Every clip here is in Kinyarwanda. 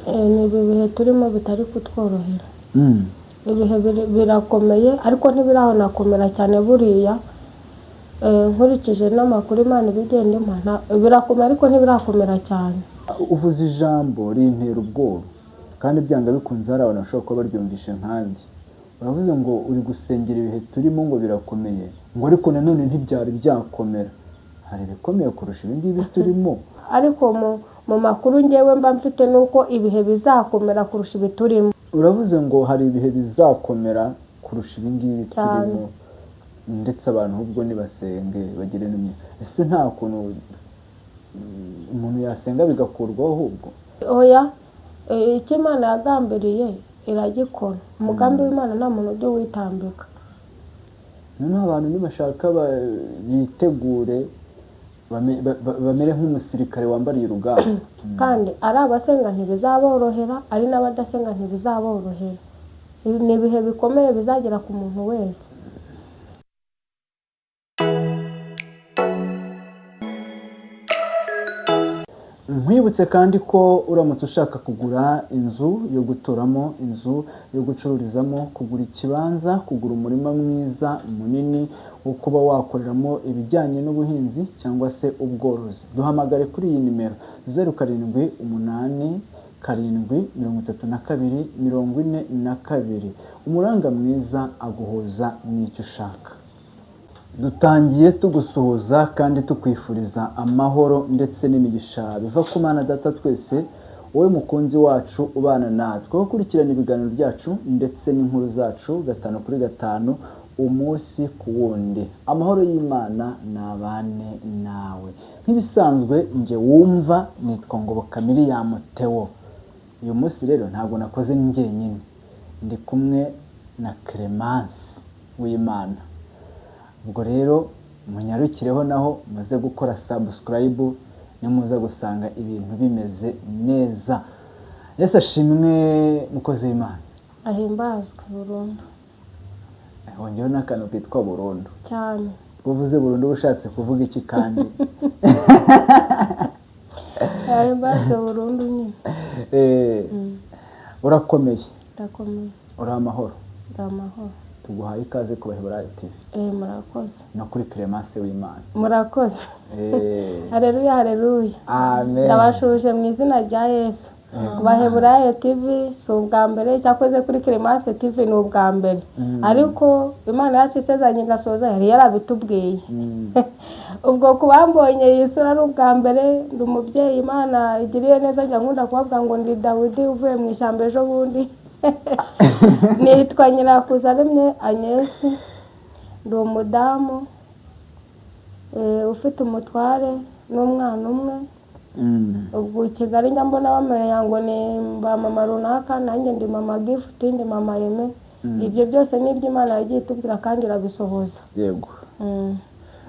ni ibihe turimo bitari kutworohera. Ibihe birakomeye ariko ntibiranakomera cyane buriya. Nkurikije n'amakuru Imana ibigenda impa birakomera ariko ntibirakomera cyane. Uvuze ijambo rintera ubwoba kandi byanga bikunze hari abantu bashobora kuba baryumvishe nkanjye. Uravuze ngo uri gusengera ibihe turimo ngo birakomeye, ngo ariko nanone ntibyari byakomera. Hari ibikomeye kurusha ibingibi turimo. Ariko mu makuru ngewe mba mfite nuko ibihe bizakomera kurusha ibiturimo. Uravuze ngo hari ibihe bizakomera kurusha ibingibi turimo, ndetse abantu ahubwo nibasenge bagire n'imwe. Ese nta kuntu umuntu yasenga bigakurwaho ahubwo? Oya, icyo Imana yagambiriye iragikora. Umugambi w'Imana nta muntu ujya witambika. Noneho abantu nibashaka bitegure bamere nk'umusirikare wambariye urugamba. Kandi ari abasenga ntibizaborohera, ari n'abadasenga ntibizaborohera. Ni ibihe bikomeye bizagera ku muntu wese. Nkwibutse kandi ko uramutse ushaka kugura inzu yo guturamo, inzu yo gucururizamo, kugura ikibanza, kugura umurima mwiza munini wo kuba wakoreramo ibijyanye n'ubuhinzi cyangwa se ubworozi, duhamagare kuri iyi nimero 0787 32 42. Umuranga mwiza aguhuza n'icyo ushaka. Dutangiye tugusuhuza kandi tukwifuriza amahoro ndetse n'imigisha biva ku Mana Data twese, wowe mukunzi wacu ubana natwe ukurikirana ibiganiro byacu ndetse n'inkuru zacu 5 kuri 5 umunsi ku wundi. Amahoro y'Imana nabane nawe. Nk'ibisanzwe nje wumva nitwa Ngoboka Miriam Theo. Uyu munsi rero ntabwo nakoze njyenyine, ndi kumwe na Clemence w'Imana. Ubwo rero munyarukireho naho muze gukora subscribe nimuze gusanga ibintu bimeze neza. Yesu ashimwe mukozi w'Imana. Ahimbazwe burundu. Wongeyeho n'akantu kitwa burundu cyane. Uvuze burundu ushatse kuvuga iki kandi? Ahimbazwe burundu nyine. Urakomeye? Ndakomeye. Uri amahoro? Ndamahoro. Tuguhaye ikaze ku Baheburayo TV. Murakoze. No kuri Clemence w'Imana. Murakoze. Haleluya, haleluya. Amen. Ndabashuje mu izina rya Yesu. Baheburayo TV si ubwa mbere, cyakoze kuri Clemence TV ni ubwa mbere. Ariko Imana yacu isezeranye igasoza yari yarabitubwiye. Ubwo kubambonye yisura ari ubwa mbere, ndi umubyeyi Imana igiriye neza, njya nkunda kuvuga ngo ndi Dawidi uvuye mu ishyamba ejo bundi. Nitwa Nyirakuzaremye Agnes, ndi umudamu ufite umutware n'umwana umwe. Ubwo i Kigali njya mbona bamenya ngo ni ba mama runaka, nanjye ndi mama Gift, ndi mama Yeme. Ibyo byose ni ibyo Imana yagiye itubwira kandi irabisohoza. Yego.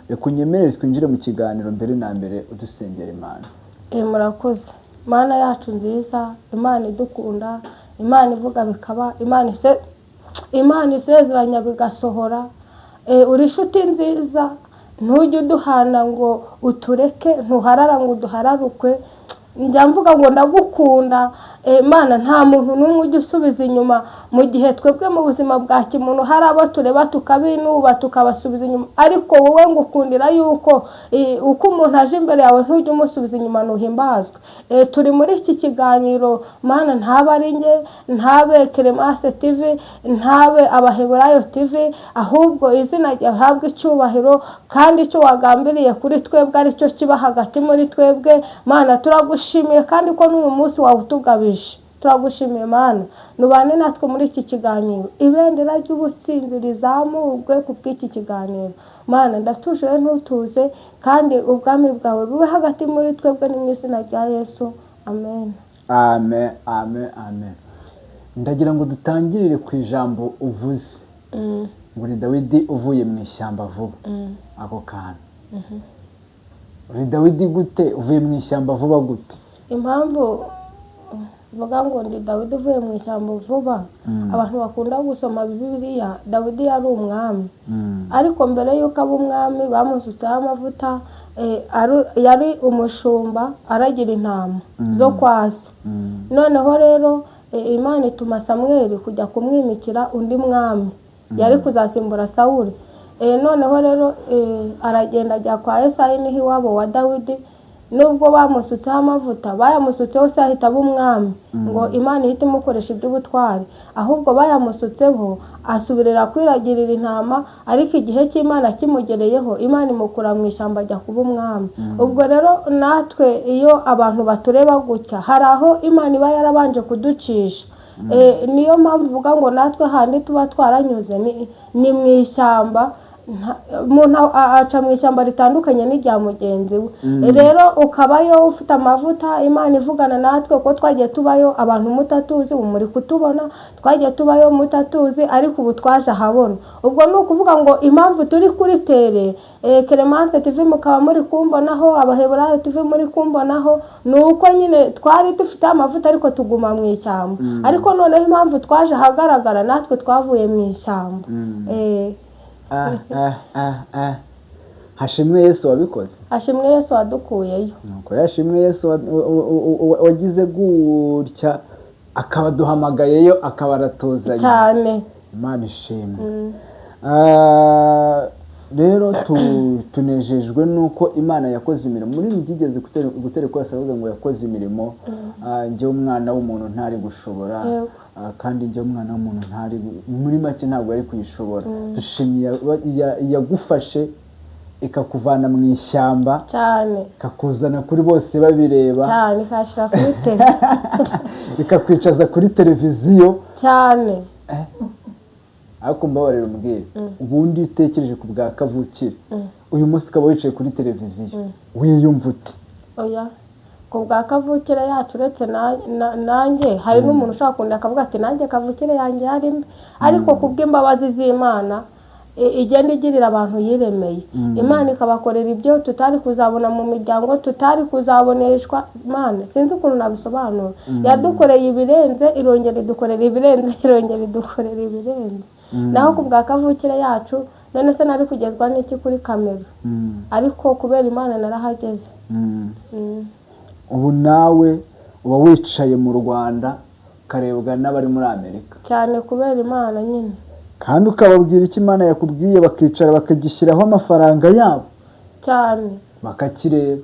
Reka unyemerere twinjire mu kiganiro mbere na mbere udusengera Imana. Murakoze. Mana yacu nziza, Imana idukunda, Imana ivuga bikaba, Imana isezeranya bigasohora. Uri inshuti nziza, ntujye uduhana ngo utureke, ntuharara ngo uduhararukwe. Njya mvuga ngo ndagukunda. Imana nta muntu n'umwe ujya usubiza inyuma, mu gihe twebwe mu buzima bwa kimuntu hari abo tureba tukabinuba tukabasubiza inyuma, ariko wowe ngukundira yuko uko umuntu aje imbere yawe ntujye umusubiza inyuma, nuhimbazwe. Turi muri iki kiganiro Mana, ntabe ari nge, ntabe Clemence TV, ntabe Abaheburayo TV, ahubwo izina ryahabwe icyubahiro kandi icyo wagambiriye kuri twebwe ari cyo kiba hagati muri twebwe. Mana turagushimiye kandi ko n'uyu munsi wawutugabije. Turagushimiye Mana, nubane natwe muri iki kiganiro, ibendera ry'ubutsinzi rizamurwe ku bw'iki kiganiro. Mana ndatuje ntutuze kandi ubwami bwawe bube hagati muri twebwe, ni mu izina rya Yesu. Amen. Amen, amen, amen. Ndagira ngo dutangirire ku ijambo uvuze. Ngo ni Dawidi uvuye mu ishyamba vuba. Ako kantu. Uri Dawidi gute uvuye mu ishyamba vuba gute? Impamvu vuga ngo ndi Dawidi uvuye mu ishyamba vuba, abantu bakunda gusoma Bibiliya, Dawidi yari umwami. Ariko mbere yuko aba umwami bamusutseho amavuta, yari umushumba aragira intama zo kwa se. Noneho rero Imana ituma Samweli kujya kumwimikira undi mwami yari kuzasimbura Sawuli. Noneho rero aragenda ajya kwa Yesayi niho iwabo wa Dawidi. Nubwo bamusutseho amavuta bayamusutseho se ahita aba umwami ngo Imana ihite imukoresha iby'ubutwari, ahubwo bayamusutseho asubirira kwiragirira intama, ariko igihe cy'Imana kimugereyeho Imana imukura mu ishyamba ajya kuba umwami. Ubwo rero natwe iyo abantu batureba gutya hari aho Imana iba yarabanje kuducisha. Niyo mpamvu uvuga ngo natwe handi tuba twaranyuze ni mu ishyamba. Umuntu aca mu ishyamba ritandukanye n'irya mugenzi we. Rero ukabayo ufite amavuta, Imana ivugana natwe ko twagiye tubayo abantu mutatuzi, muri kutubona twagiye tubayo mutatuzi, ariko ubu twaje ahabona. Ubwo ni ukuvuga ngo impamvu turi kuri tere Clemence TV mukaba muri kumbonaho, Abaheburayo TV muri kumbonaho, ni uko nyine twari dufite amavuta ariko tuguma mu ishyamba. Ariko noneho impamvu twaje ahagaragara natwe twavuye mu ishyamba. Hashimwe Yesu wabikoze, hashimwe Yesu wadukuyeyo. nuko yashimwe Yesu wagize gutya akabaduhamagayeyo akabaratuzanye cyane. Imana ishimwe. Rero tunejejwe nuko Imana yakoze imirimo. Muri byigeze gutera kwasa avuga ngo yakoze imirimo. Njye umwana w'umuntu ntari gushobora, kandi njye umwana w'umuntu ntari, muri make ntabwo ari kuyishobora. Dushimiye yagufashe ikakuvana mu ishyamba cyane, ikakuzana kuri bose babireba cyane, ikashira kuri tele ikakwicaza kuri televiziyo cyane. Ariko mbabarira umbwire, ubundi utekereje ku bwa kavukire uyu munsi ukaba wicaye kuri televiziyo wiyumva ute? Oya, ku bwa kavukire yacu uretse nanjye hari n'umuntu ushaka kundi akavuga ati nanjye kavukire yanjye yari mbi, ariko ku bw'imbabazi z'Imana igenda igirira abantu yiremeye. Imana ikabakorera ibyo tutari kuzabona mu miryango, tutari kuzaboneshwa. Imana sinzi ukuntu nabisobanura, yadukoreye ibirenze, irongera idukorera ibirenze, irongera idukorera ibirenze. Naho ku bwa kavukire yacu none se nari kugezwa n'iki kuri kamera? Ariko kubera Imana narahageze. Ubu nawe uba wicaye mu Rwanda ukarebwa n'abari muri Amerika cyane kubera Imana nyine, kandi ukababwira icyo Imana yakubwiye bakicara bakagishyiraho amafaranga yabo cyane bakakireba.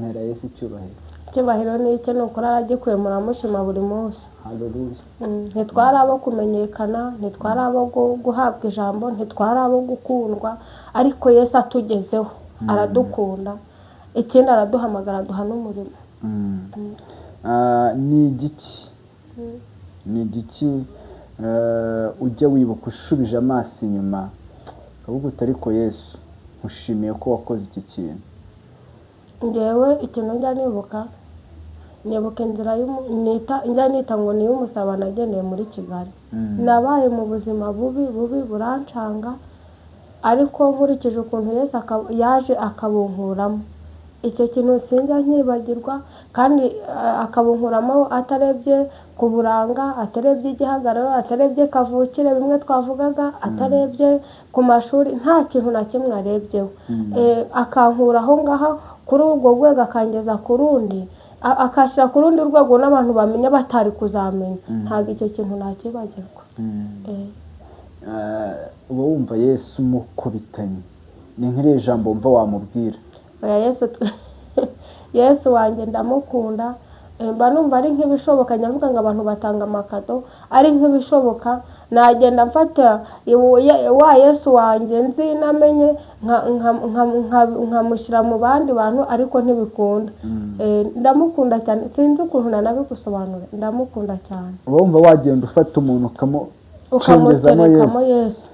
Mera Yesu icyubahiro ni icye, nuko aragikuye muramushima buri munsi. Haleluya. Ntitwari abo kumenyekana, ntitwari abo guhabwa ijambo, ntitwari abo gukundwa, ariko Yesu atugezeho aradukunda, ikindi araduhamagara aduha n'umurimo. Ni igiki ujya wibuka ushubije amaso inyuma ukavuga uti ariko Yesu nkushimiye ko wakoze iki kintu? Njyewe ikintu njya nibuka inzira njya nita ngo ni y'umusaraba nageneye muri Kigali. Nabaye mu buzima bubi burancanga, ariko nkurikije ukuntu Yesu yaje akabunkuramo, icyo kintu sinjya nkibagirwa. Kandi akabunkuramo atarebye ku buranga, atarebye igihagararo, atarebye kavukire bimwe twavugaga, atarebye ku mashuri, nta kintu na kimwe arebyeho. Akankura aho ngaho kuri urwo rwego akangeza ku rundi, akashyira ku rundi rwego n'abantu bamenya batari kuzamenya. Ntabwo icyo kintu nakibagirwa. uba wumva Yesu umukubitanye, ni nk'iri jambo wumva wamubwira? Oya, Yesu wanjye ndamukunda. Mba numva ari nk'ibishoboka, nyavuga ngo abantu batanga amakado, ari nk'ibishoboka nagenda mfata wa Yesu wanjye nzi namenye nkamushyira mu bandi bantu, ariko ntibikunda. Ndamukunda cyane, sinzi ukuntu nanabigusobanura, ndamukunda cyane. Uba wumva wagenda ufata umuntu ukamuterekamo Yesu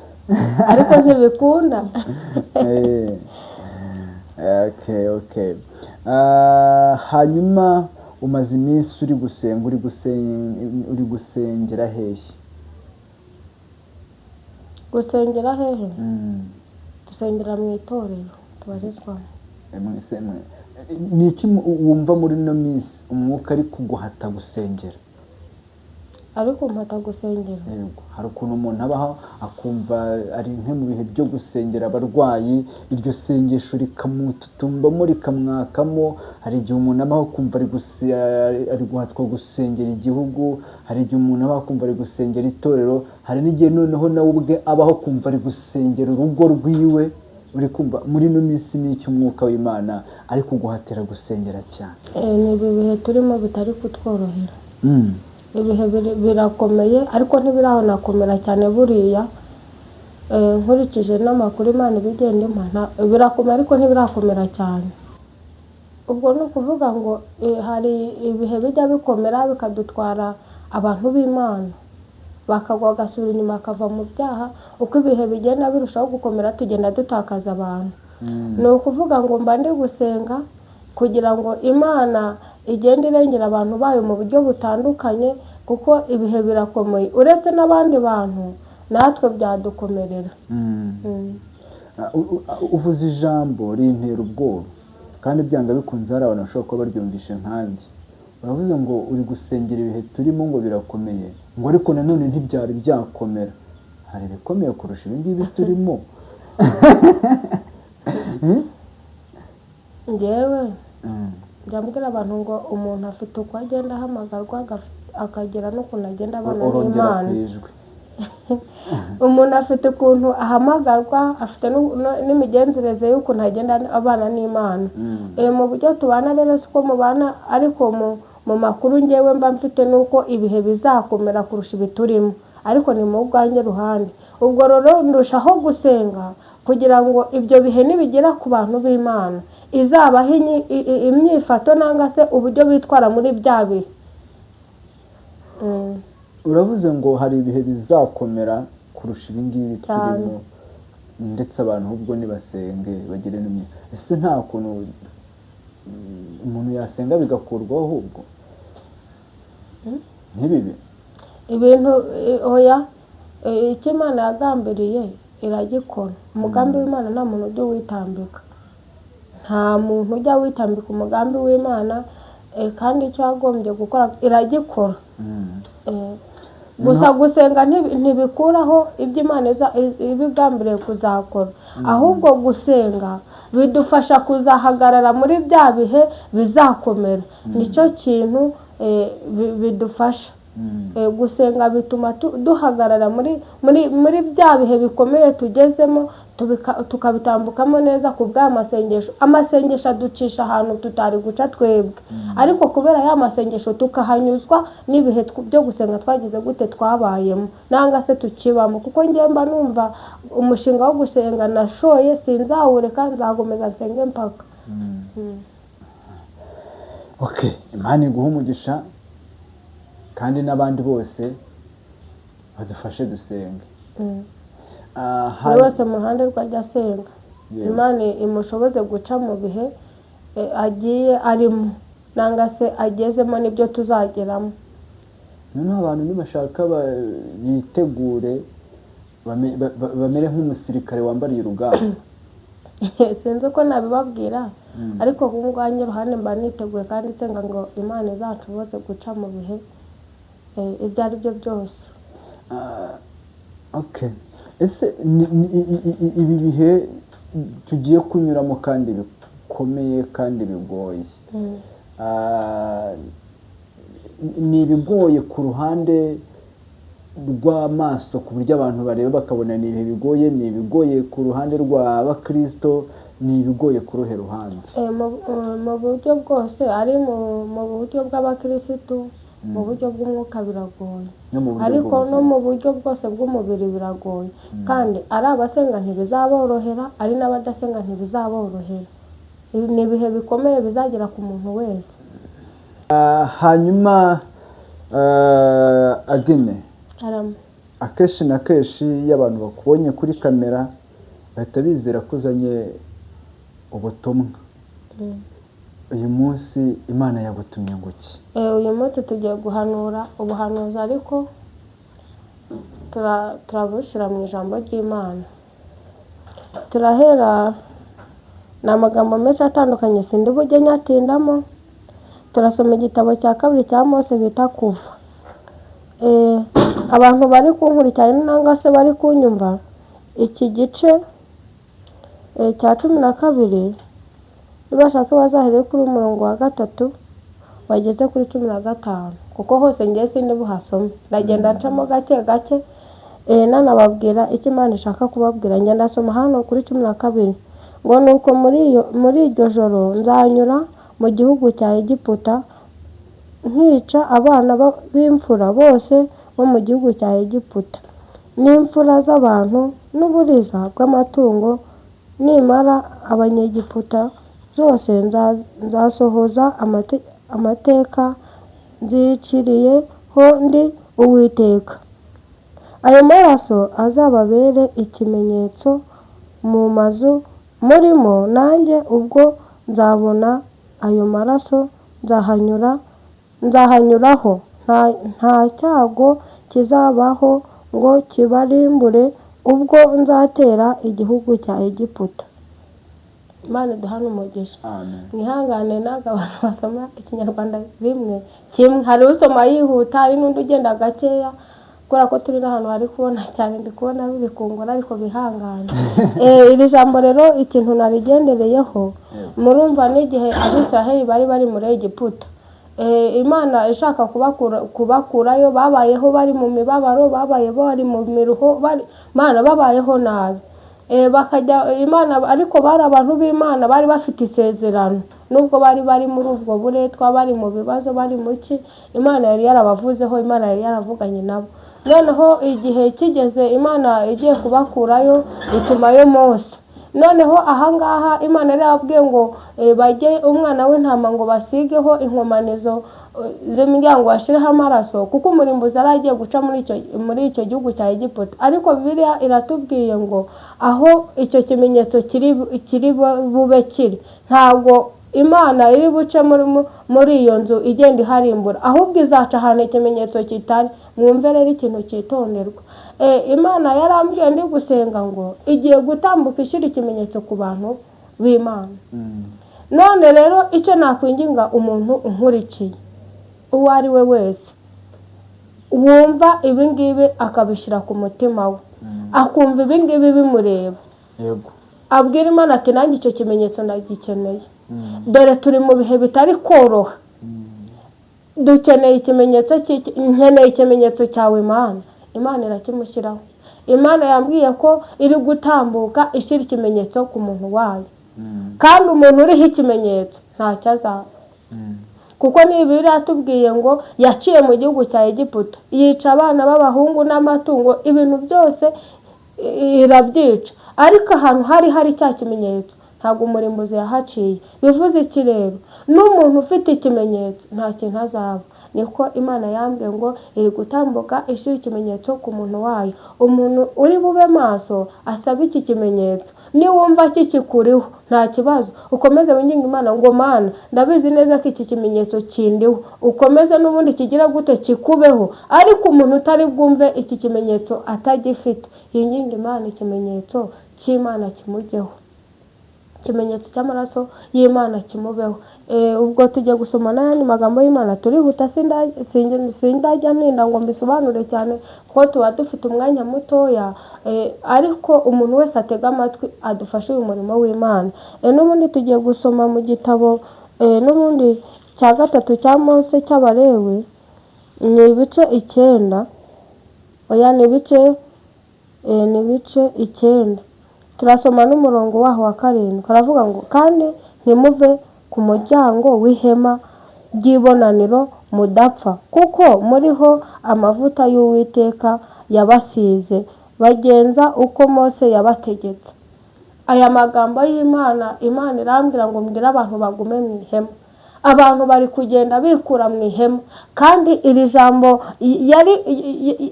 ariko ntibikunda. Okay. Hanyuma umaze iminsi uri gusengera hehe? Gusengera hehe? Dusengera mu itorero tubarizwamo. Ni iki wumva muri ino minsi umwuka ari kuguhata gusengera? ariko mpata gusengera. Yego, hari ukuntu umuntu abaho akumva ari nke mu bihe byo gusengera abarwayi, iryo sengesho rikamututumbamo rikamwakamo. Hari igihe umuntu abaho akumva ari guhatwa gusengera igihugu, hari igihe umuntu abaho akumva ari gusengera itorero, hari n'igihe noneho nawe ubwe abaho akumva ari gusengera urugo rwiwe. Uri kumva muri ino minsi ni icy'umwuka w'Imana ari kuguhatira gusengera cyane. Ni ibi bihe turimo bitari kutworohera. Ibihe birakomeye ariko ntibiranakomera cyane buriya. Nkurikije n'amakuru Imana ibigenda impa birakomeye ariko ntibirakomera cyane. Ubwo ni ukuvuga ngo hari ibihe bijya bikomera bikadutwara abantu b'Imana bakagwa bagasubira inyuma bakava mu byaha. Uko ibihe bigenda birushaho gukomera tugenda dutakaza abantu. Ni ukuvuga ngo mba ndi gusenga kugira ngo Imana igenda irengera abantu bayo mu buryo butandukanye, kuko ibihe birakomeye. Uretse n'abandi bantu natwe byadukomerera. Uvuze ijambo rintera ubwoba kandi byanga bikunze hari abantu bashobora kuba baryumvishe nkanjye. Uravuze ngo uri gusengera ibihe turimo ngo birakomeye, ngo ariko nanone ntibyari byakomera. Hari ibikomeye kurusha ibi ngibi turimo. Njyewe njya mbwira abantu ngo umuntu afite uko agenda ahamagarwa akagira n'ukuntu agenda abana n'Imana. Umuntu afite ukuntu ahamagarwa, afite n'imigenzereze y'ukuntu agenda abana n'Imana. Mu buryo tubana rero siko mubana, ariko mu makuru njyewe mba mfite nuko ibihe bizakomera kurusha ibiturimo, ariko ni mu bwanjye ruhande. Ubwo rero ndushaho gusenga kugira ngo ibyo bihe nibigera ku bantu b'Imana izabaho imyifato nangwa se uburyo bitwara muri bya bihe. Uravuze ngo hari ibihe bizakomera kurusha ibi ngibi turimo, ndetse abantu ahubwo nibasenge bagire n'imyifato. Ese nta kuntu umuntu yasenga bigakurwaho ahubwo ntibibe ibintu? Oya, icyo Imana yagambiriye iragikora. Umugambi w'Imana nta muntu ujya witambika, nta muntu ujya witambika umugambi w'Imana, kandi icyo yagombye gukora iragikora. Gusa gusenga ntibikuraho ibyo Imana ibigambiriye kuzakora, ahubwo gusenga bidufasha kuzahagarara muri bya bihe bizakomera. Nicyo kintu bidufasha. Gusenga bituma duhagarara muri bya bihe bikomeye tugezemo, tukabitambukamo neza ku bw'amasengesho. Amasengesho aducisha ahantu tutari guca twebwe, ariko kubera ya masengesho tukahanyuzwa n'ibihe byo gusenga twagize gute twabayemo nanga se tukibamo. Kuko njye mba numva umushinga wo gusenga nashoye sinzawureka, nzagomeza nsenge mpaka. Okay, Imana iguha umugisha kandi n'abandi bose badufashe dusenge. Buri wese mu ruhande rwe ajya asenga, Imana imushoboze guca mu bihe agiye arimo nanga se agezemo n'ibyo tuzageramo. Noneho abantu nibashaka bitegure bamere nk'umusirikare wambariye urugamba. Sinzi uko nabibabwira, ariko ku bwanjye ruhande mba niteguye kandi nsenga ngo Imana izacuboze guca mu bihe ibyo ari byo byose. Okay. Ese ibi bihe tugiye kunyuramo kandi bikomeye kandi bigoye, ni ibigoye ku ruhande rw'amaso ku buryo abantu bareba bakabona ni ibihe bigoye, ni ibigoye ku ruhande rw'abakristo, ni ibigoye ku ruhe ruhande? Mu buryo bwose, ari mu buryo bw'abakristo, mu buryo bw'umwuka biragoye, ariko no mu buryo bwose bw'umubiri biragoye. Kandi ari abasenga ntibizaborohera, ari n'abadasenga ntibizaborohera. Ni ibihe bikomeye bizagera ku muntu wese. Hanyuma Agine, akenshi na kenshi iyo abantu bakubonye kuri kamera bahita bizera ko uzanye ubutumwa. Uyu munsi Imana yagutumye ngo iki? Uyu munsi tugiye guhanura ubuhanuzi, ariko turabushyira mu ijambo ry'Imana. Turahera ni amagambo menshi atandukanye sindi bujye nyatindamo. Turasoma igitabo cya kabiri cya Mose bita Kuva, abantu bari kunkurikirana nangwa se bari kunyumva, iki gice cya 12 nibashaka bazahere kuri umurongo wa 3 bageze kuri 15, kuko hose ngiye sindi buhasome, ndagenda ncamo gake gake nanababwira icyo Imana ishaka kubabwira. Ngenda ndasoma hano kuri 12 ngo nuko muri iryo joro nzanyura mu gihugu cya Egiputa nkica abana b'imfura bose bo mu gihugu cya Egiputa n'imfura z'abantu n'uburiza bw'amatungo, nimara abanyegiputa zose nzasohoza amateka nziciriyeho ndi Uwiteka. Ayo maraso azababere ikimenyetso mu mazu murimo, nanjye ubwo nzabona ayo maraso nzahanyuraho, nta cyago kizabaho ngo kibarimbure ubwo nzatera igihugu cya Egiputa. Imana duhana umugisha. Mwihangane naga abantu basoma ikinyarwanda rimwe kimwe, hari usoma yihuta, hari n'undi ugenda gakeya, kubera ko turi n'ahantu hari kubona cyane, ndi kubona biri kungora, ariko bihangane. Iri jambo rero ikintu narigendereyeho, murumva n'igihe Abisiraheli bari muri Egiputa, Imana ishaka kubakurayo, babayeho bari mu mibabaro, babayeho bari mu miruho, Imana babayeho nabi. Bakajya Imana, ariko bari abantu b'Imana, bari bafite isezerano, nubwo bari muri ubwo buretwa, bari mu bibazo, bari muki, Imana yari yarabavuzeho, Imana yari yaravuganye nabo. Noneho igihe kigeze Imana igiye kubakurayo, itumayo Mose. Noneho ahangaha Imana yari yababwiye ngo bajye umwana w'intama ngo basigeho inkomanizo z'imiryango bashireho amaraso, kuko umurimbuzi aragiye guca muri icyo gihugu cya Egiputa. Ariko Bibiliya iratubwiye ngo aho icyo kimenyetso kiri bube kiri, ntabwo Imana iri buce muri iyo nzu igenda iharimbura, ahubwo izaca ahantu ikimenyetso kitari. Mwumve rero ikintu cyitonderwa. Imana yarambwiye ndi gusenga ngo igiye gutambuka ishyira ikimenyetso ku bantu b'Imana. None rero icyo nakwinginga umuntu unkurikiye uwo ari we wese wumva ibingibi akabishyira ku mutima we, akumva ibingibi bimureba, abwira Imana ati nanjye icyo kimenyetso ndagikeneye. Dore turi mu bihe bitari koroha, dukeneye ikimenyetso, nkeneye ikimenyetso cyawe Imana. Imana irakimushyiraho. Imana yambwiye ko iri gutambuka ishyira ikimenyetso ku muntu wayo, kandi umuntu uriho ikimenyetso ntacyo azaba, kuko Bibiliya yatubwiye ngo yaciye mu gihugu cya Egiputa, yica abana b'abahungu n'amatungo, ibintu byose irabyica, ariko ahantu hari cya kimenyetso ntabwo umurimbuzi yahaciye. Bivuze iki rero? N'umuntu ufite ikimenyetso nta kintu azaba. Niko Imana yambwiye ngo iri gutambuka ishyira ikimenyetso ku muntu wayo. Umuntu uri bube maso asaba iki kimenyetso, niwumva kikikuriho nta kibazo, ukomeze winginga Imana ngo Mana ndabizi neza ko iki kimenyetso kindiho, ukomeze n'ubundi kigira gute kikubeho. Ariko umuntu utari bwumve iki kimenyetso atagifite, yinginga Imana ikimenyetso cy'Imana kimujyeho, ikimenyetso cy'amaraso y'Imana kimubeho. Ubwo tujya gusoma n'ayandi magambo y'Imana, turihuta sindajya ntinda ngo mbisobanure cyane kuko tuba dufite umwanya mutoya, ariko umuntu wese atega amatwi adufashe uyu murimo w'Imana. N'ubundi tugiye gusoma mu gitabo n'ubundi cya 3 cya Mose cy'Abalewi, ni ibice 9, ni ibice 9. Turasoma n'umurongo waho wa 7. Karavuga ngo kandi ntimuve ku muryango w'ihema ry'ibonaniro mudapfa, kuko muriho amavuta y'Uwiteka yabasize, bagenza uko Mose yabategetse. Aya magambo y'Imana, Imana irambwira ngo mbwira abantu bagume mu ihema. Abantu bari kugenda bikura mu ihema, kandi iri jambo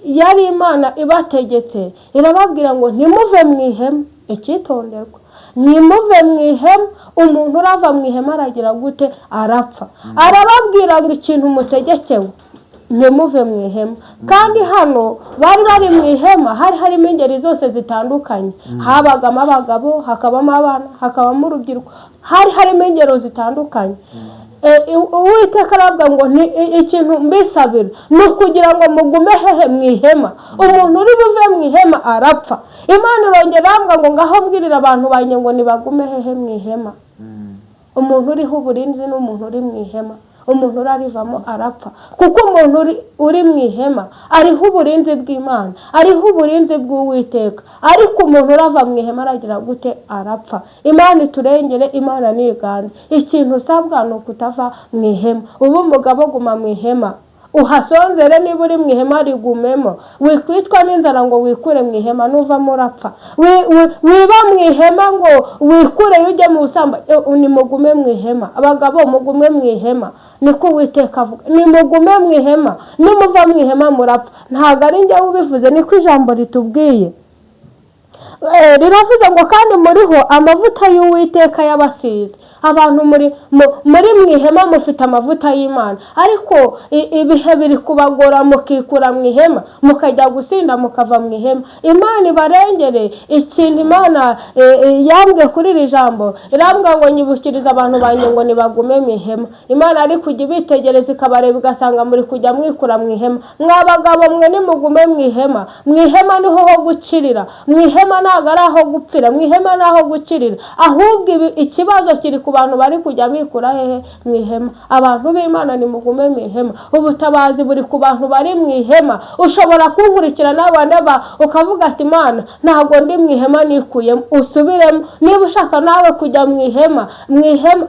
yari Imana ibategetse, irababwira ngo ntimuve mu ihema. Icyitonderwa, ntimuve mu ihema. Umuntu urava mu ihema aragira gute? Arapfa. Arababwira ngo ikintu mutegekewe ntimuve mu ihema. Kandi hano bari mu ihema, harimo ingeri zose zitandukanye, habagamo abagabo, hakabamo abana, hakabamo urubyiruko, harimo ingero zitandukanye. Uwiteka aravuga ngo ikintu mbisabira ni ukugira ngo mugume hehe mu ihema. Umuntu uri buve mu ihema arapfa. Imana irongera aravuga ngo ngaho mbwirira abantu banjye ngo nibagume hehe mu ihema. Umuntu uriho uburinzi n'umuntu uri mu ihema, umuntu urarivamo arapfa, kuko umuntu uri mu ihema ariho uburinzi bw'Imana, ariho uburinzi bw'Uwiteka, ariko umuntu urava mu ihema aragira gute? Arapfa. Imana iturengere, Imana nigande. Ikintu usabwa ni ukutava mu ihema. Ubu umugabo guma mu ihema, uhasonzere, niba uri mu ihema rigumemo, wikwitwa n'inzara ngo wikure mu ihema, nuvamo urapfa. Wiba mu ihema ngo wikure ujye mu busambanyi, nimugume mu ihema. Abagabo mugume mu ihema, niko Uwiteka avuga, nimugume mu ihema, nimuva mu ihema murapfa. Ntabwo ari njye ubivuze, niko ijambo ritubwiye. Riravuze ngo kandi muriho amavuta y'Uwiteka y'abasize. Abantu muri mu ihema mufite amavuta y'Imana, ariko ibihe biri kubagora mukikura mu ihema, mukajya gusinda mukava mu ihema. Imana ibarengere. Ikintu Imana yambwiye kuri iri jambo, irambwira ngo nyibukiriza abantu banjye ngo nibagume mu ihema. Imana ari kujya ibitegereza ikabareba igasanga muri kujya mwikura mu ihema. Mwabagabo mwe nimugume mu ihema. Mu ihema niho ho gukirira, mu ihema ntabwo ari aho gupfira, mu ihema ni aho gukirira. Ahubwo ikibazo kiri ku bantu bari kujya bikura hehe? Mu ihema. Abantu b'Imana nimugume mu ihema. Ubutabazi buri ku bantu bari mu ihema. Ushobora kunkurikira n'abandi ukavuga ati Imana ntabwo ndi mu ihema nikuyemo, usubiremo. Niba ushaka nawe kujya mu ihema,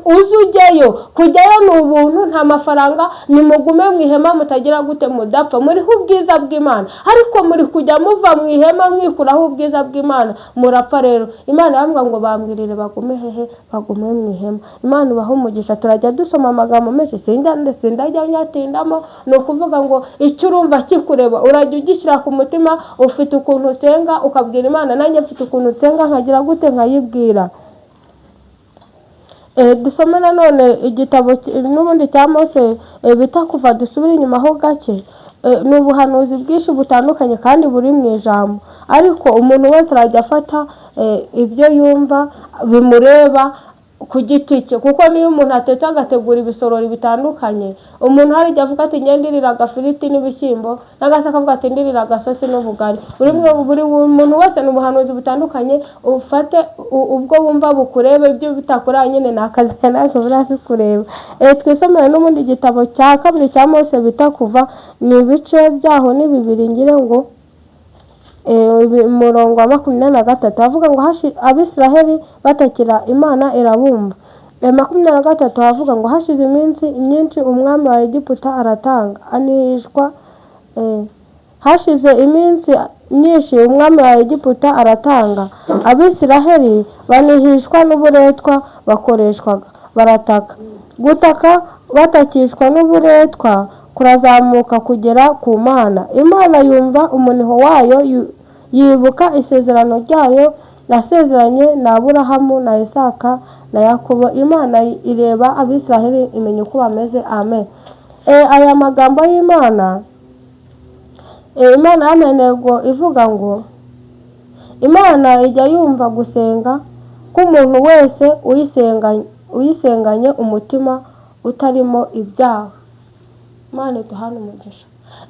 uzujyeyo. Kujyayo ni ubuntu, nta mafaranga. Nimugume mu ihema, mutagira gute? Mudapfa. Muriho ubwiza bw'Imana, ariko muri kujya muva mu ihema mwikuraho ubwiza bw'Imana, murapfa. Rero Imana yambwira ngo bambwirire bagume hehe? Bagume mu ihema. Imana ibaha umugisha. Turajya dusoma amagambo menshi sindajya nyatindamo. Ni ukuvuga ngo icyo urumva kikureba urajya ugishyira ku mutima. Ufite ukuntu usenga ukabwira Imana, nanjye mfite ukuntu nsenga nkagira gute? Nkayibwira. Dusome nanone igitabo n'ubundi cya Mose bita Kuva, dusubire inyuma ho gake. Ni ubuhanuzi bwinshi butandukanye kandi buri mu ijambo, ariko umuntu wese arajya afata ibyo yumva bimureba ku giti cye, kuko niyo umuntu atetse agategura ibisorori bitandukanye, umuntu harijya avuga ati ngendirira agafiriti n'ibishyimbo, n'agasa akavuga ati ndirira agasosi n'ubugari. Buri muntu wese ni ubuhanuzi butandukanye. Ufate ubwo wumva bukureba, ibyo bitakura nyine ni akazi ntabwo burabikureba. Twisomere n'ubundi igitabo cya kabiri cya Mose bita Kuva, ni ibice byaho ni 2 ngire ngo umurongo wa 23 havuga ngo Abisiraheli batakira Imana irabumva. 23 havuga ngo hashize iminsi myinshi umwami wa Egiputa aratanga anihishwa. Hashize iminsi myinshi umwami wa Egiputa aratanga, Abisiraheli banihishwa n'uburetwa bakoreshwaga, barataka. Gutaka batakishwa n'uburetwa kurazamuka kugera ku Mana. Imana yumva umuniho wayo, yibuka isezerano ryayo yasezeranye na Aburahamu na Isaka na Yakobo. Imana ireba Abisiraheli imenya uko bameze. Amen. Aya magambo y'Imana, Imana yamenego ivuga ngo Imana ijya yumva gusenga k'umuntu wese uyisenganye umutima utarimo ibyaha. Imana iduhane umugisha.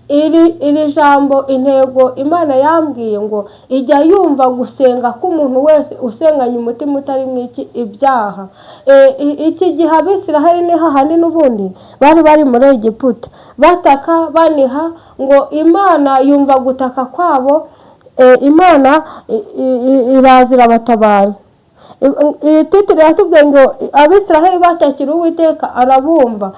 Iri jambo intego Imana yambwiye ngo ijya yumva gusenga k'umuntu wese usenganye umutima utarimo ibyaha. Iki gihe Abisiraheli ni hahandi n'ubundi bari muri Egiputa bataka baniha, ngo Imana yumva gutaka kwabo. Imana irazira batabara. Titire yatubwiye ngo Abisiraheli batakira Uwiteka arabumva.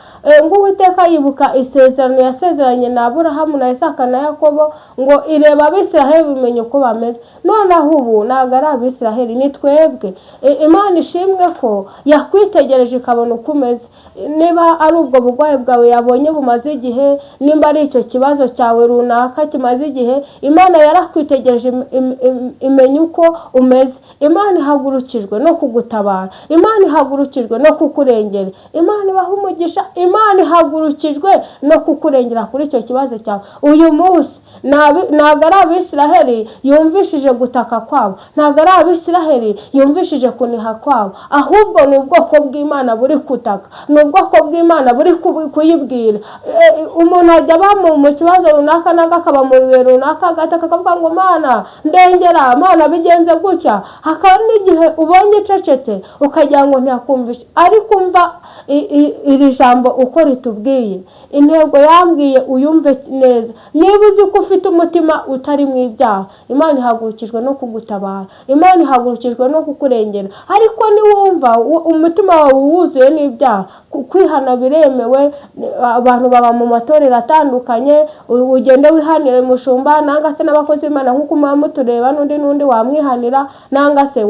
Ngo Uwiteka yibuka isezerano yasezeranye na Aburahamu na Isaka na Yakobo, ngo ireba Abisiraheli bimenye uko bameze. Noneho ubu ntabwo ari Abisiraheli, ni twebwe. Imana ishimwe ko yakwitegereje ikabona uko umeze. Niba ari ubwo burwayi bwawe yabonye bumaze igihe, nimba ari icyo kibazo cyawe runaka kimaze igihe, Imana yarakwitegereje imenya uko umeze. Imana ihagurukijwe no kugutabara, Imana ihagurukijwe no kukurengera. Imana ibaha umugisha. Imana ihagurukijwe no kukurengera kuri icyo kibazo cyawe. Uyu munsi ntabwo ari Abisiraheli yumvishije gutaka kwabo, ntabwo ari Abisiraheli yumvishije kuniha kwabo, ahubwo ni ubwoko bw'Imana buri kutaka, ni ubwoko bw'Imana buri kuyibwira. Umuntu ajya aba mu kibazo runaka naga akaba mu bihe runaka agataka akavuga ngo Mana ndengera, Mana bigenze gutya, hakaba n'igihe ubonye icecetse ukagira ngo ntiyakumvishe, ariko umva iri jambo uko ritubwiye, intego yambwiye uyumve neza. Niba uzi ko ufite umutima utari mu ibyaha, Imana ihagurukijwe no kugutabara, Imana ihagurukijwe no kukurengera. Ariko niwumva umutima wawe wuzuye n'ibyaha, kwihana biremewe. Abantu baba mu matorero atandukanye, ugende wihanire mushumba nanga se n'abakozi b'Imana nk'uko mutureba, n'undi wamwihanira nanga se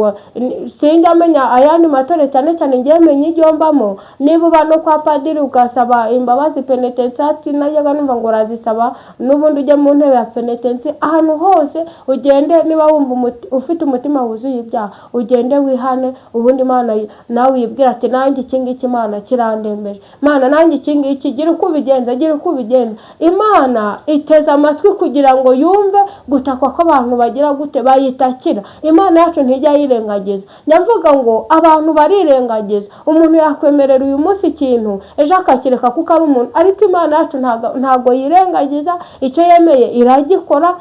sinjya amenya ayandi matorero, cyane cyane ngiye menya iryo mbamo. Niba uba no kwa padiri ugasaba imbabazi penitensati, najyaga numva ngo urazisaba, n'ubundi ujye mu ntebe ya penitensi. Ahantu hose ugende, niba wumva ufite umutima wuzuye ibyaha, ugende wihane, ubundi Imana nawe uyibwira ati nanjye iki ngiki Imana kirandembeje, Mana nanjye iki ngiki gira uko ubigenza, gira uko ubigenza. Imana iteze amatwi kugira ngo yumve gutakwa ko abantu bagira gute bayitakira. Imana yacu ntijya yirengagiza. Nyavuga ngo abantu barirengagiza, umuntu yakwemerera uyu munsi ikintu ejo akakireka kuko ari umuntu, ariko Imana yacu ntago yirengagiza, icyo yemeye iragikora.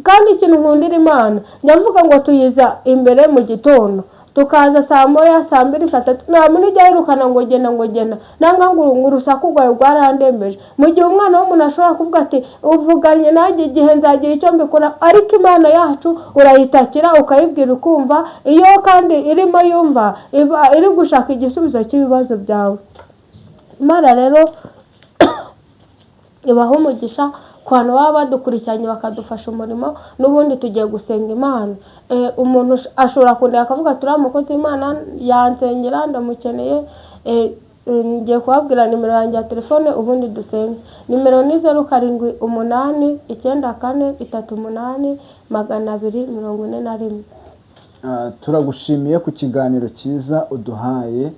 Kandi ikintu nkundira Imana, nyavuga ngo tuyiza imbere mu gitondo, tukaza saa moya, saa mbiri, saa tatu, nta muntu ujya yirukana ngo genda nanga ngo urusaku rwawe rwarandembeje. Mu gihe umwana w'umuntu ashobora kuvuga ati uvuganye nanjye igihe nzagira icyo mbikora, ariko Imana yacu urayitakira ukayibwira ukumva, iyo kandi irimo yumva iri gushaka igisubizo cy'ibibazo byawe. Imana rero ibaho umugisha ku bantu baba badukurikiranye bakadufasha umurimo. N'ubundi tugiye gusenga Imana. Umuntu ashobora kundeba akavuga turi umukozi w'Imana yansengera ndamukeneye, ngiye kubabwira nimero yanjye ya telefone ubundi dusenge. Nimero ni 0789438241. Turagushimiye ku kiganiro cyiza uduhaye.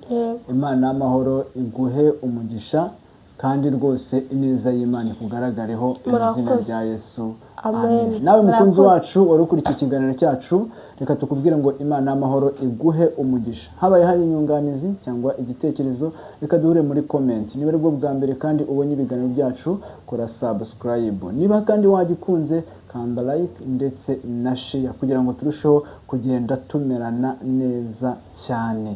Imana y'amahoro iguhe umugisha, kandi rwose ineza y'Imana ikugaragareho mu izina rya Yesu. Amen. Nawe mukunzi wacu wari ukurikiye ikiganiro cyacu, reka tukubwire ngo Imana y'amahoro iguhe umugisha. Habaye hari inyunganizi cyangwa igitekerezo, reka duhure muri comment. Niba ari bwo bwa mbere kandi ubonye ibiganiro byacu, kora subscribe. Niba kandi wagikunze, kanda like ndetse na share kugira ngo turusheho kugenda tumerana neza cyane.